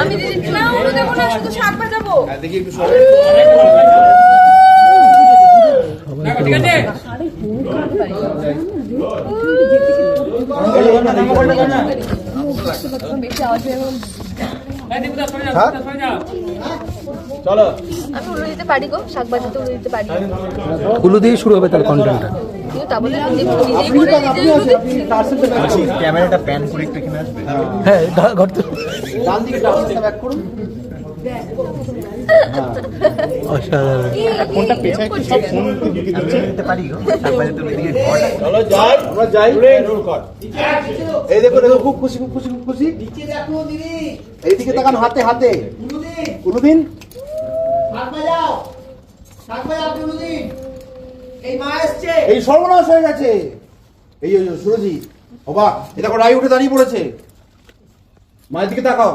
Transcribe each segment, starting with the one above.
আমি দিদি না ওটা দেবো না, শুধু শাক ভাজাবো। দেখি একটু ঠিক আছে। চলো আমি উড়ে দিতে পারি গো, শাক ভাজাতে উড়ে দিতে পারি। হুলু দিয়ে শুরু হবে তাহলে কন্টেন্টটা। কিন্তু তা বলে নিজেই করে নিজেই দিচ্ছি। ক্যামেরাটা প্যান করে একটু এখানে আসবে। হ্যাঁ ঘর তো ডান দিকে টার্সেলটা ব্যাক করুন। অসাধারণ। ফোনটা পেছনে একটু সব ফোন ঢুকে দিতে পারি গো। তারপরে তুমি এদিকে ঘর। চলো যাই, আমরা যাই। রোল কর। এই দেখো দেখো, খুব খুশি খুব খুশি খুব খুশি। নিচে দেখো দিদি। এইদিকে তাকান, হাতে হাতে। কোনদিন শাক বাজাও, শাক বাজাও কোনদিন। এই মা আসছে, এই সর্বনাশ হয়ে গেছে। এই ওই সুরজিৎ বাবা, এটা দেখো রাই উঠে দাঁড়িয়ে পড়েছে। মায়ের দিকে তাকাও।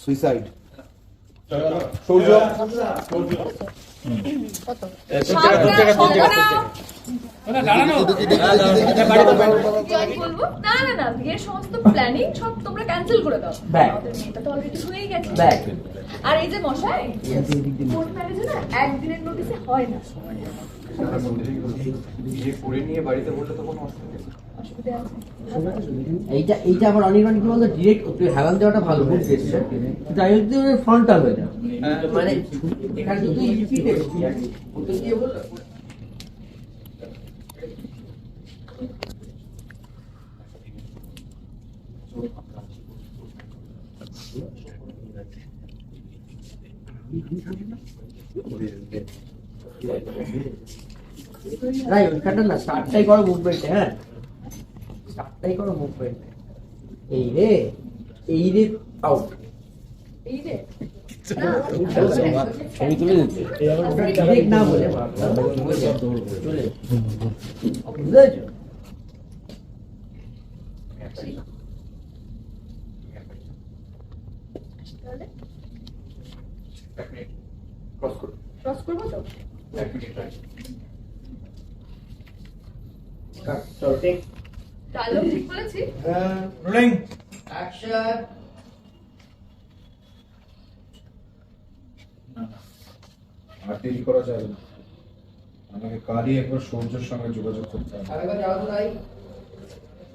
সুইসাইড। সূর্য না না না, বিয়ের সমস্ত প্ল্যানিং সব তোমরা ক্যান্সেল করে দাও। আমাদের মেয়েটা তো অলরেডি হয়ে গেছে। আর এই যে মশাই, কোর্ট ম্যারেজে না একদিনের নোটিসে হয় না। বিয়ে করে নিয়ে বাড়িতে বললে তো কোনো অসুবিধা আছে? এইটা আমার অনেক কি বলতো, ডিরেক্ট হেলান দেওয়াটা ভালো, গুড ডিসিশন। ডাইরেক্ট ফ্রন্টাল হয়ে যায়, মানে এখানে যদি দিয়ে বললো রাই ওইখানটা না স্টার্টটাই করো মুভমেন্টে। হ্যাঁ স্টার্টটাই করো মুভমেন্টে। এই রে আউট। এই রে ছবি তুলে দিতে না বলে চলে বুঝেছো? ক্রস করবো তো? ডায়লগ ঠিক বলেছি? Rolling action. আর দেরি করা যাবে না, আমাকে কালই একবার সূর্যের সঙ্গে যোগাযোগ করতে হবে। আরেকবার যাও তো ভাই,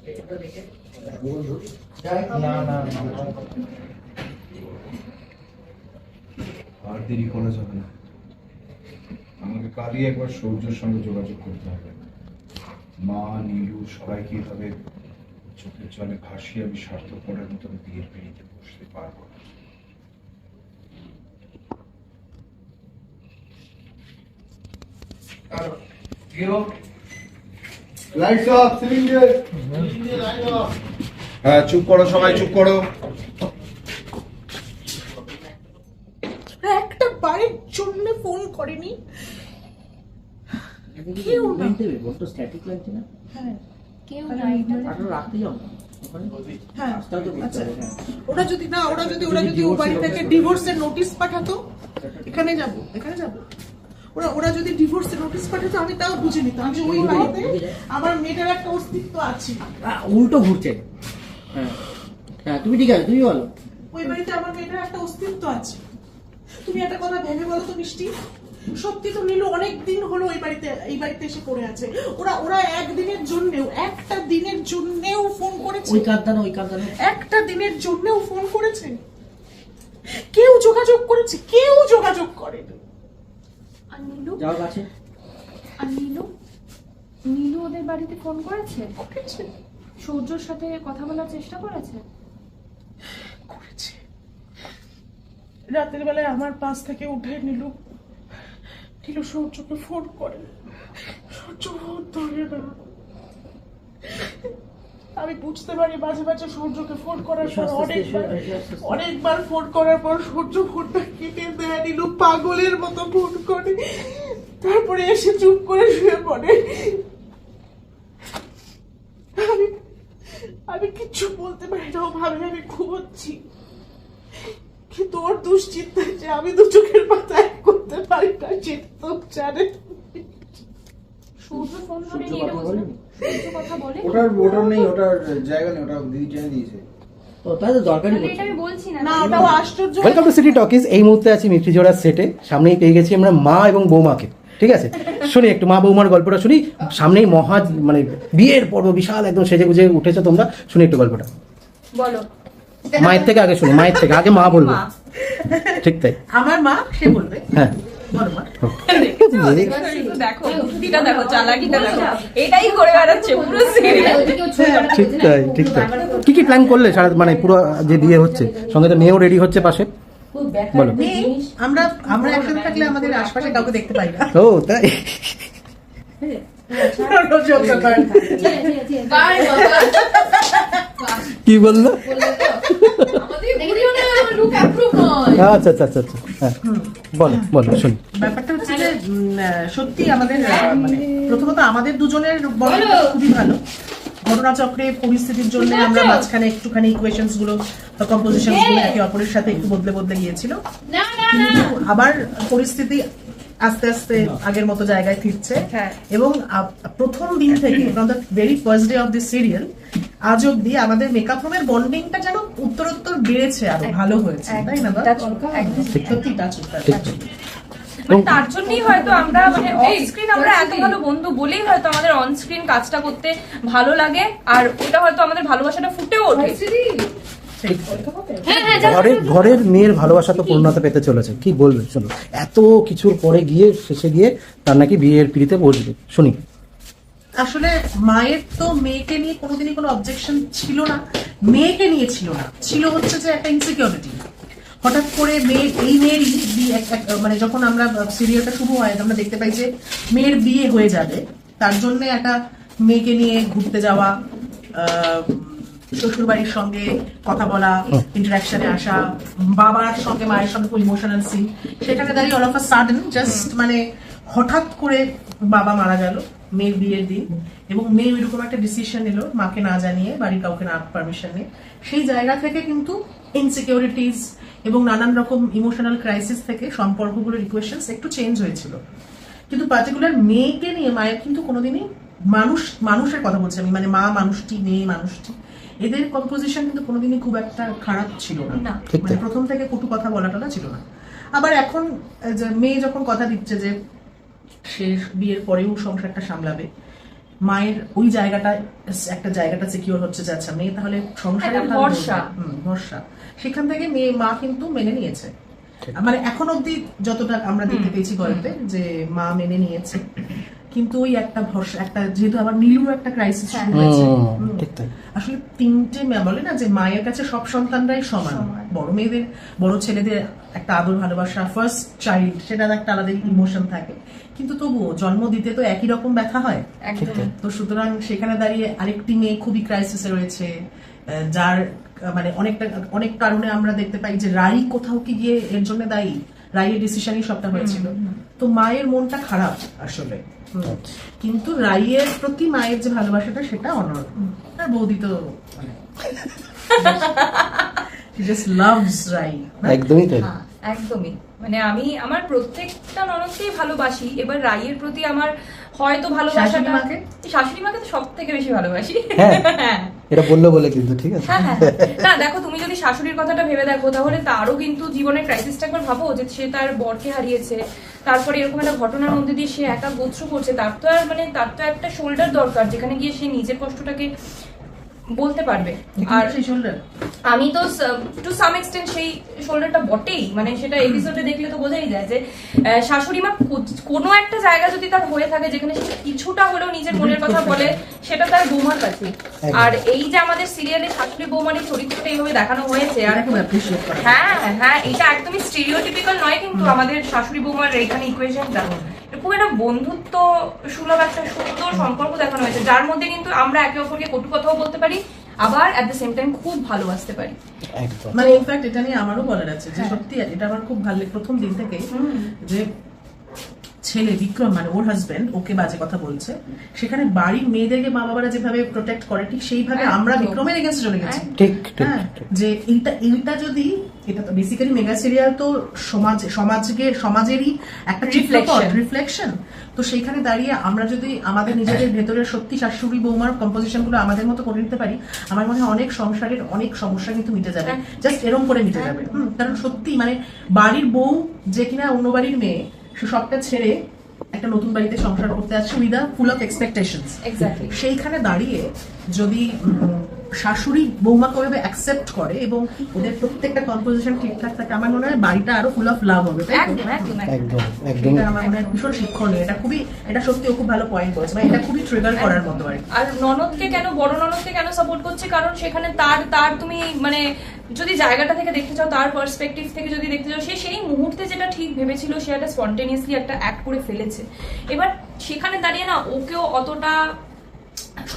এটা দেখে আর দেরি করা যাবে না, আমাকে কালই একবার সূর্যের সঙ্গে যোগাযোগ করতে হবে। মা, নীলু সবাইকে এভাবে চোখের জলে ভাসিয়ে আমি স্বার্থপরের মতন বিয়ের পিড়িতে বসতে পারবো না। Lights off, cylinder light off. হ্যাঁ চুপ করো সবাই, চুপ করো। একটা বারের জন্য ফোন করেনি। কেউ না। বলতো স্ট্যাটিক লাগছে না? হ্যাঁ কেউ নাই। আরো রাখতে যাও না। হ্যাঁ আচ্ছা, ওরা যদি ও বাড়ি থেকে ডিভোর্সের নোটিশ পাঠাতো, এখানে যাব ওরা যদি ডিভোর্সের নোটিশ পাঠাতো, আমি তাও বুঝে নিতাম যে ওই বাড়িতে আমার মেয়েটার একটা অস্তিত্ব আছে। উল্টো ঘুরছে। হ্যাঁ তুমি ঠিক আছে, তুমি বলো। ওই বাড়িতে আমার মেয়েটার একটা অস্তিত্ব আছে। তুমি একটা কথা ভেবে বলো তো মিষ্টি, সত্যি তো নীলু অনেক দিন হলো এই বাড়িতে এসে পড়ে আছে। ওরা একটা দিনের জন্যেও ফোন করেছে? একটা দিনের জন্যেও ফোন করেছে? কেউ যোগাযোগ করেছে? কেউ যোগাযোগ করেনি। আর নীলু? যাও কাছে। আর নীলু ওদের বাড়িতে ফোন করেছে? সূর্যর সাথে কথা বলার চেষ্টা করেছে? রাতের বেলায় আমার পাশ থেকে উঠে নীলু সূর্যকে ফোন করে। সূর্য ফোন ধরে না। আমি বুঝতে পারি মাঝে মাঝে সূর্যকে ফোন করার পর অনেকবার ফোন করার পর সূর্য ফোনটা কেটে দেয়। নীলু পাগলের মতো ফোন করে, তারপরে এসে চুপ করে শুয়ে পড়ে। আমি কিচ্ছু বলতে পারি না, ভাবে আমি ঘুমোচ্ছি। কিন্তু ওর দুশ্চিন্তা যে আমি দু চোখের পাতা এক করতে পারি না, সেটা তো জানে। সূর্য ফোন করে নিয়ে কথা বলে? ওটার নেই, ওটার জায়গা নেই, ওটা দিদি টেনে দিয়েছে। ও তাহলে দরকারই তাহলে পড়ছে এটা আমি বলছি না না ওটাও আশ্চর্য। Welcome to city talkies. এই মুহূর্তে আছি মিত্রি জোড়ার সেটে, সামনেই পেয়ে গেছি আমরা মা এবং বৌমাকে। ঠিক আছে, শুনি একটু মা বৌমার গল্পটা শুনি। সামনেই মানে বিয়ের পর্ব, বিশাল একদম সেজে গুজে উঠেছে তোমরা, শুনি একটু গল্পটা। বলো। মায়ের থেকে আগে শুনি, মায়ের থেকে আগে মা বলবে। মা। ঠিক তাই, আমার মা সে বলবে, হ্যাঁ। বলো মা। দেখো বুদ্ধিটা দেখো, চালাকিটা দেখো, এটাই করে বেড়াচ্ছে পুরো সিরিয়াল। ঠিক তাই, ঠিক তাই। কি কি প্ল্যান করলে সারা মানে পুরো যে বিয়ে হচ্ছে, সঙ্গে তো মেয়েও রেডি হচ্ছে পাশে, বলো। মেয়ে, আমরা একসাথে থাকলে আমাদের আশপাশে কাউকে দেখতে পাই না। ও তাই, কি বললো? আচ্ছা আচ্ছা আচ্ছা আচ্ছা, হ্যাঁ বলো বলো শুনি। ব্যাপারটা হচ্ছে যে সত্যি আমাদের মানে প্রথমত আমাদের দুজনের বন্ডিংটা খুবই ভালো। ঘটনাচক্রে পরিস্থিতির জন্য আমরা মাঝখানে একটুখানি ইকুয়েশনস গুলো বা কম্পোজিশন গুলো একে অপরের সাথে একটু বদলে বদলে গিয়েছিল, কিন্তু আবার পরিস্থিতি আস্তে আস্তে আগের মতো জায়গায় ফিরছে। এবং প্রথম দিন থেকে from the very first day of this serial আজ অব্দি আমাদের মেকআপ রুমের বন্ডিংটা যেন উত্তরোত্তর বেড়েছে, আরো ভালো হয়েছে, তাই না? সত্যি টাচ মানে তার জন্যই হয়তো আমরা মানে অফ স্ক্রিন আমরা এত ভালো বন্ধু বলেই হয়তো আমাদের অন স্ক্রিন কাজটা করতে ভালো লাগে, আর ওটা হয়তো আমাদের ভালোবাসাটা ফুটেও ওঠে। ঘরের মেয়ের ভালোবাসা তো পূর্ণতা পেতে চলেছে, কি বলবে শোনো। এত কিছুর পরে গিয়ে শেষে গিয়ে তার নাকি বিয়ের পিড়িতে বসবে, শুনি। আসলে মায়ের তো মেয়েকে নিয়ে কোনোদিনই কোনো অবজেকশন ছিল না, মেয়েকে নিয়ে ছিল না, ছিল হচ্ছে যে একটা ইনসিকিউরিটি। হঠাৎ করে মেয়েরই মানে যখন আমরা সিরিয়ালটা শুরু হয় আমরা দেখতে পাই যে মেয়ের বিয়ে হয়ে যাবে, তার জন্য একটা মেয়েকে নিয়ে ঘুরতে যাওয়া, শ্বশুর বাড়ির সঙ্গে কথা বলা, ইন্টারাকশনে আসা, বাবার সঙ্গে মায়ের সঙ্গে খুব ইমোশনাল সিন, সেখানে দাঁড়িয়ে all of a sudden just মানে হঠাৎ করে বাবা মারা গেল মেয়ের বিয়ের দিন, এবং মেয়ে ওইরকম একটা ডিসিশন নিল মাকে না জানিয়ে, বাড়ির কাউকে না পারমিশন নিয়ে। সেই জায়গা থেকে কিন্তু ইনসিকিউরিটিজ এবং নানান রকম ইমোশনাল ক্রাইসিস থেকে সম্পর্কগুলোর ইকুয়েশনস একটু চেঞ্জ হয়েছিল। কিন্তু পার্টিকুলার মেয়েকে নিয়ে মায়ের কিন্তু কোনোদিনই মানুষের কথা বলছি আমি, মানে মা মানুষটি, মেয়ে মানুষটি, এদের কম্পোজিশন কিন্তু কোনোদিনই খুব একটা খারাপ ছিল না, মানে প্রথম থেকে কটু কথা বলাটা ছিল না। আবার এখন মেয়ে যখন কথা দিচ্ছে যে সে বিয়ের পরেও সংসারটা সামলাবে, মায়ের ওই জায়গাটা সিকিউর হচ্ছে যে আচ্ছা মেয়ে তাহলে সংসারে ভরসা, সেখান থেকে মা কিন্তু মেনে নিয়েছে। মানে এখন অব্দি যতটা আমরা দেখতে পেয়েছি গল্পে যে মা মেনে নিয়েছে, কিন্তু ওই একটা ভরসা, একটা যেহেতু আবার নীলুর একটা ক্রাইসিস শুরু হয়েছে। আসলে তিনটে বলে না যে মায়ের কাছে সব সন্তানরাই সমান, বড় ছেলেদের একটা আদর ভালোবাসা, ফার্স্ট চাইল্ড, সেটা একটা আলাদা ইমোশন থাকে, কিন্তু তবুও জন্ম দিতে তো একই রকম ব্যথা হয়। তো সুতরাং সেখানে দাঁড়িয়ে আরেকটি মেয়ে খুবই ক্রাইসিসে রয়েছে, যার মানে অনেক কারণে আমরা দেখতে পাই যে রাই কোথাও কি গিয়ে এর জন্য দায়ী, রাইয়ের ডিসিশনই সবটা হয়েছিল। তো মায়ের মনটা খারাপ আসলে, কিন্তু রাইয়ের প্রতি মায়ের যে ভালোবাসাটা সেটা অন্যরকম। আর বৌদি তো একদমই মানে আমি আমার প্রত্যেকটা ননদকেই ভালোবাসি। এবার রাইয়ের প্রতি আমার হয়তো ভালোবাসাটা, শাশুড়ি মাকে তো সব থেকে বেশি ভালোবাসি। এটা বললো বলে কিন্তু ঠিক আছে। না দেখো, তুমি যদি শাশুড়ির কথাটা ভেবে দেখো তাহলে তারও কিন্তু জীবনের ক্রাইসিসটা একবার ভাবো, যে সে তার বরকে হারিয়েছে, তারপরে এরকম একটা ঘটনার মধ্যে দিয়ে সে একা গোত্র করছে, তার তো একটা শোল্ডার দরকার যেখানে গিয়ে সে নিজের কষ্টটাকে বলতে পারবে। আর আমি তো টু সাম এক্সটেন্ট সেই শোল্ডারটা বটেই, মানে সেটা এপিসোডে দেখলে তো বোঝাই যায় যে শাশুড়ি মা কোনো একটা জায়গা যদি তার হয়ে থাকে যেখানে সে কিছুটা হলেও নিজের মনের কথা বলে, সেটা তার বৌমার কাছে। আর এই যে আমাদের সিরিয়ালে শাশুড়ি বৌমার চরিত্রটা এইভাবে দেখানো হয়েছে, আর হ্যাঁ এটা একদমই স্টেরিওটিপিক্যাল নয়, কিন্তু আমাদের শাশুড়ি বৌমার এইখানে ইকুয়েশনটা খুব একটা বন্ধুত্ব সুলভ একটা সুন্দর সম্পর্ক দেখানো হয়েছে, যার মধ্যে কিন্তু আমরা একে অপরকে কটু কথাও বলতে পারি, আবার এট দ্য সেম টাইম খুব ভালোবাসতে পারি। মানে ইনফ্যাক্ট এটা নিয়ে আমারও বলার আছে যে সত্যি এটা আমার খুব ভালো লাগে প্রথম দিন থেকে, যে ছেলে বিক্রম মানে ওর হাজবেন্ড ওকে বাজে কথা বলছে, সেখানে বাড়ির মেয়েদেরকে মা বাবারা যেভাবে প্রোটেক্ট করে ঠিক সেইভাবে আমরা বিক্রমের এগেন্সটে চলে গেছি। যে এইটা যদি, এটা তো বেসিক্যালি মেগা সিরিয়াল তো সমাজেরই একটা রিফ্লেকশন, তো সেইখানে দাঁড়িয়ে আমরা যদি আমাদের নিজেদের ভেতরের সত্যি শাশুড়ি বৌমার কম্পোজিশন গুলো আমাদের মতো করে নিতে পারি, আমার মনে হয় অনেক সংসারের অনেক সমস্যা কিন্তু মিটে যাবে, জাস্ট এরম করে মিটে যাবে। কারণ সত্যি মানে বাড়ির বউ যে কিনা অন্য বাড়ির মেয়ে, সে সবটা ছেড়ে একটা নতুন বাড়িতে সংসার করতে আসছে with a full of expectations. Exactly. সেইখানে দাঁড়িয়ে যদি শাশুড়ি বৌমাকে ওইভাবে অ্যাকসেপ্ট করে এবং ওদের প্রত্যেকটা কম্পোজিশন ঠিকঠাক থাকে, আমার মনে হয় বাড়িটা আরো ফুল অফ লাভ হবে, তাই তো? একদম একদম একদম। একদম একদম এটা আমার মনে হয় ভীষণ শিক্ষণীয়, এটা সত্যি খুব ভালো পয়েন্ট বলছে, মানে এটা খুবই ট্রিগার করার মতো আর কি। আর ননদকে কেন, বড় ননদকে কেন সাপোর্ট করছে, কারণ সেখানে তার তুমি মানে যদি জায়গাটা থেকে দেখতে চাও, তার পার্সপেক্টিভ থেকে যদি দেখতে চাও, সে সেই মুহূর্তে যেটা ঠিক ভেবেছিল সে একটা স্পন্টেনিয়াসলি একটা অ্যাক্ট করে ফেলেছে। এবার সেখানে দাঁড়িয়ে না ওকেও অতটা,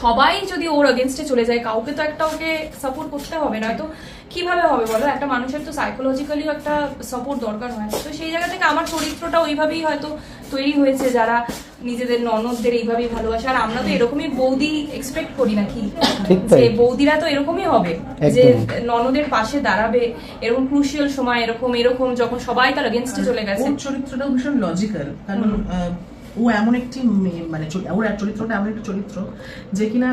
সবাই যদি ওর এগেনস্টে চলে যায়, কাউকে তো একটা ওকে সাপোর্ট করতে হবে, নয়তো কিভাবে হবে বলো? একটা মানুষের তো সাইকোলজিক্যালিও একটা সাপোর্ট দরকার হয়। তো সেই জায়গা থেকে আমার চরিত্রটা ওইভাবেই হয়তো তৈরি হয়েছে, যারা নিজেদের ননদদের এইভাবেই ভালোবাসে। আর আমরা তো এরকমই বৌদি এক্সপেক্ট করি নাকি, ঠিক তাই। যে বৌদিরা তো এরকমই হবে, যে একদম। ননদের পাশে দাঁড়াবে এরকম ক্রুশিয়াল সময়, এরকম যখন সবাই তার এগেনস্টে চলে গেছে। ওর চরিত্রটাও ভীষণ লজিক্যাল, কারণ ও এমন একটি মানে ওর চরিত্রটা এমন একটি চরিত্র যে কিনা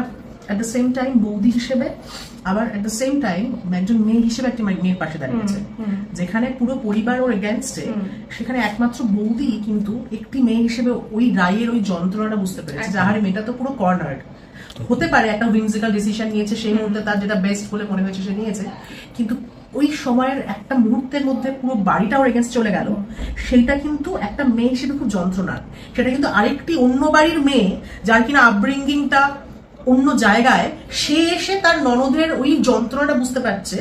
অ্যাট দ্য সেম টাইম বৌদি হিসেবে, আবার অ্যাট দ্য সেম টাইম একজন মেয়ে হিসেবে একটা মেয়ের পাশে দাঁড়িয়েছে। যেখানে পুরো পরিবার ওর এগেনস্টে, সেখানে একমাত্র বৌদি কিন্তু একটি মেয়ে হিসেবে ওই রায়ের ওই যন্ত্রণাটা বুঝতে পেরেছে, যাহার মেয়েটা তো পুরো কর্নার। হতে পারে একটা উইমজিক্যাল ডিসিশন নিয়েছে সেই মুহূর্তে, তার যেটা বেস্ট বলে মনে হয়েছে সে নিয়েছে, কিন্তু ওই সময়ের একটা মুহূর্তের মধ্যে পুরো বাড়িটা ওর এগেন্স্ট চলে গেল, সেইটা কিন্তু একটা মেয়ে হিসেবে খুব যন্ত্রণার। সেটা কিন্তু আরেকটি অন্য বাড়ির মেয়ে, যার কিনা আপব্রিঙ্গিংটা অন্য জায়গায়, সে এসে তার ননদের ওই যন্ত্রণাটা বুঝতে পারছে,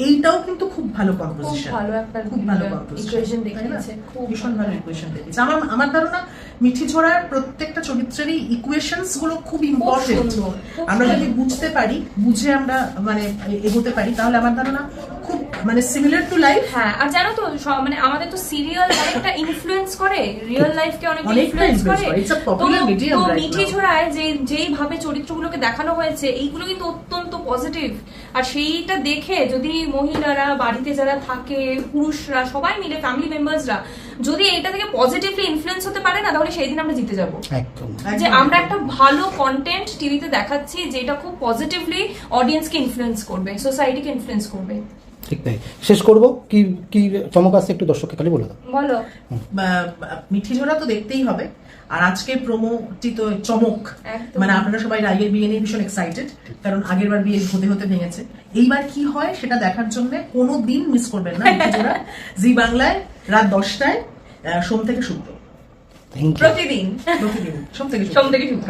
এইটাও কিন্তু খুব ভালো কম্পোজিশন, ভালো একটা খুব ভালো ইকুয়েশন দেখিয়েছে, খুব ভীষণ ভালো ইকুয়েশন দেখিয়েছে। আমার ধারণা মিঠি ঝোড়ার প্রত্যেকটা চরিত্রেরই ইকুয়েশনস গুলো খুব ইম্পর্টেন্ট। সুন্দর, খুব আমরা যদি বুঝতে পারি, বুঝে আমরা মানে এগোতে পারি, তাহলে আমার ধারণা খুব মানে সিমিলার টু লাইফ। হ্যাঁ, আর জানো তো মানে আমাদের তো সিরিয়াল অনেকটা ইনফ্লুয়েন্স করে রিয়েল লাইফকে, অনেকটা অনেকটা ইনফ্লুয়েন্স influence করে। করে। It's a popular medium তো right মিঠি now. ঝোড়ায় যেইভাবে চরিত্রগুলোকে দেখানো হয়েছে, এইগুলো কিন্তু অত্যন্ত পজিটিভ। আর সেইটা দেখে যদি মহিলারা, বাড়িতে যারা থাকে, পুরুষরা, সবাই মিলে ফ্যামিলি মেম্বার্সরা যদি এটা থেকে পজিটিভলি ইনফ্লুয়েন্স হতে পারে না, তাহলে সেই দিন আমরা জিতে যাব। একদম যে আমরা একটা ভালো কন্টেন্ট টিভিতে দেখাচ্ছি যেটা খুব পজিটিভলি অডিয়েন্সকে ইনফ্লুয়েন্স করবে, সোসাইটিকে ইনফ্লুয়েন্স করবে। ঠিক তাই। শেষ করব কি কি চমক আসছে একটু দর্শককে খালি বলে দাও। বলো। মিঠি ঝোড়া তো দেখতেই হবে, আর আজকের প্রোমোটি তো চমক। একদম। মানে আপনারা সবাই রায়ের বিয়ে নিয়ে ভীষণ এক্সাইটেড, কারণ আগের বার বিয়ে হতে হতে ভেঙেছে। এইবার কি হয় সেটা দেখার জন্য কোনো দিন মিস করবেন না মিঠি ঝোড়া, জি বাংলায় রাত 10টায়, সোম থেকে শুক্র, থ্যাংক ইউ। প্রতিদিন প্রতিদিন সোম থেকে শুক্র। সোম থেকে শুক্র।